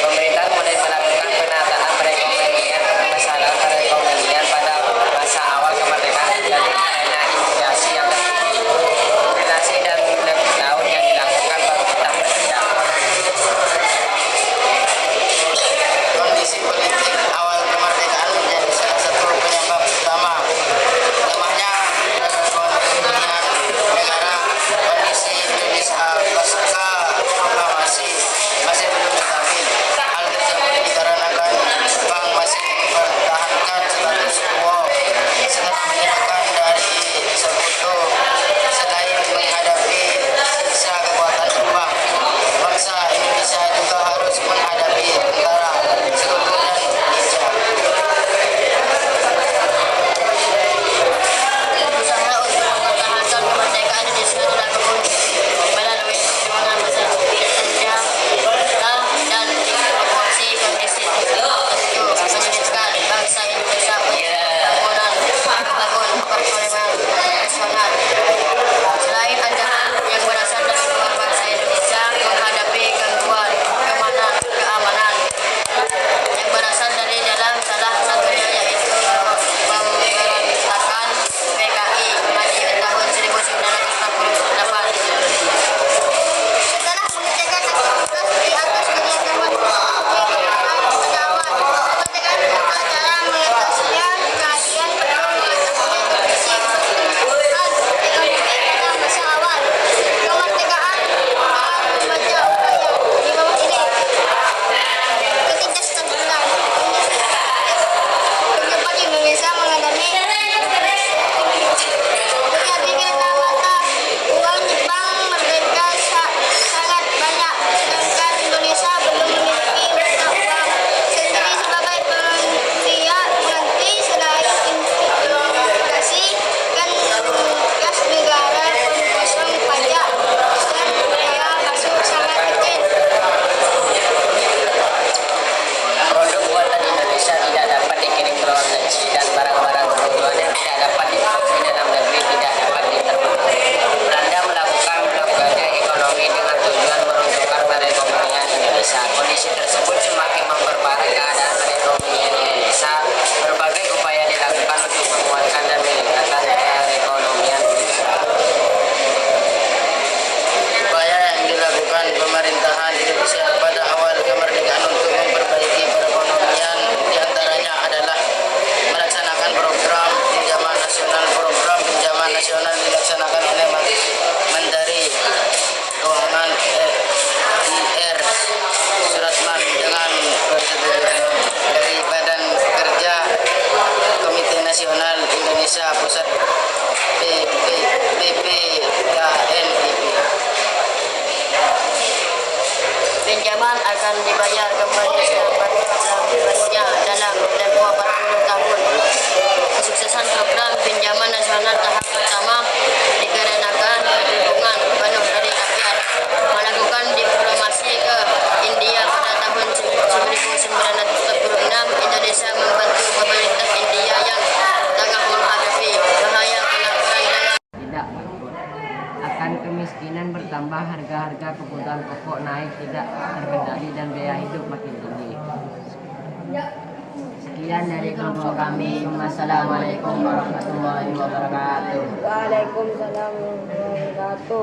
Pemerintah mulai melakukan penataan perekonomian masalah perekonomian pada masa awal kemerdekaan dari adanya imigrasi yang terjadi, migrasi dan lebih laut yang dilakukan pemerintah Belanda. Kondisi politik awal kemerdekaan menjadi salah satu penyebab utama lemahnya perekonomian negara. Kondisi Indonesia pasca proklamasi masih belum stabil. Hal tersebut dikarenakan Jepang masih mempertahankan status quo setelah menyerahkan dari sekutu. Selain menghadapi sisa kekuatan Jepang, bangsa Indonesia juga harus menghadapi tentara sekutu dan Indonesia. Usaha untuk mempertahankan kemerdekaan Indonesia dilakukan melalui perjuangan besar kerja dan promosi kondisi tertentu menyulitkan bangsa Indonesia membangun perekonomian nasional. Selain ancaman yang berasal dari luar, bangsa Indonesia menghadapi gangguan keamanan yang berasal dari dalam, salah satunya yaitu pemberontakan PKI pada tahun 1948. Setelah mengerjakan aktivitas di atas kegiatan pada awal kemerdekaan, cara mengatasinya keadaan mengatasinya kondisi kesulitan ekonomi pada masa awal kemerdekaan. Membaca upaya di bawah ini: ketidakstabilan penyebab Indonesia mengalami penyaringan mata uang Jepang merdeka sangat banyak, sedangkan Indonesia belum memiliki mata uang sendiri sebagai pengganti. Selain integrasi kan kas negara pengkosong pajak dan biaya masuk sangat kecil. Produk buatan Indonesia tidak dapat dikirim ke luar negeri dan barang-barang kebutuhannya tidak dapat diproduksi dalam negeri tidak dapat diterbitkan. Belanda melakukan blokade ekonomi dengan tujuan meruntuhkan perekonomian Indonesia. Kondisi tersebut semakin memperparah keadaan perekonomian Indonesia. Berbagai upaya dilakukan untuk menguatkan dan meningkatkan perekonomian Indonesia. Upaya yang dilakukan pemerintahan Indonesia pada awal kemerdekaan untuk memperbaiki perekonomian diantaranya adalah melaksanakan program pinjaman nasional. Program pinjaman nasional dilaksanakan oleh Menteri Keuangan Ir Suratman dengan persetujuan dari Badan Kerja Komite Nasional Indonesia Pusat BPKNIP. Pinjaman akan dibayar kembali selambat-lambatnya dalam tempo 40 tahun. Kesuksesan program pinjaman nasional tahap pertama dikarenakan dukungan penuh dari rakyat. Melakukan diplomasi ke India pada tahun 1946, Indonesia membantu pemerintah India yang tengah menghadapi bahaya kelaparan dan Tidak akan kemiskinan bertambah, harga-harga kebutuhan pokok naik tidak terkendali dan biaya hidup makin tinggi. Sekian dari kelompok kami. Wassalamualaikum warahmatullahi wabarakatuh. Waalaikumsalam warahmatullahi wabarakatuh.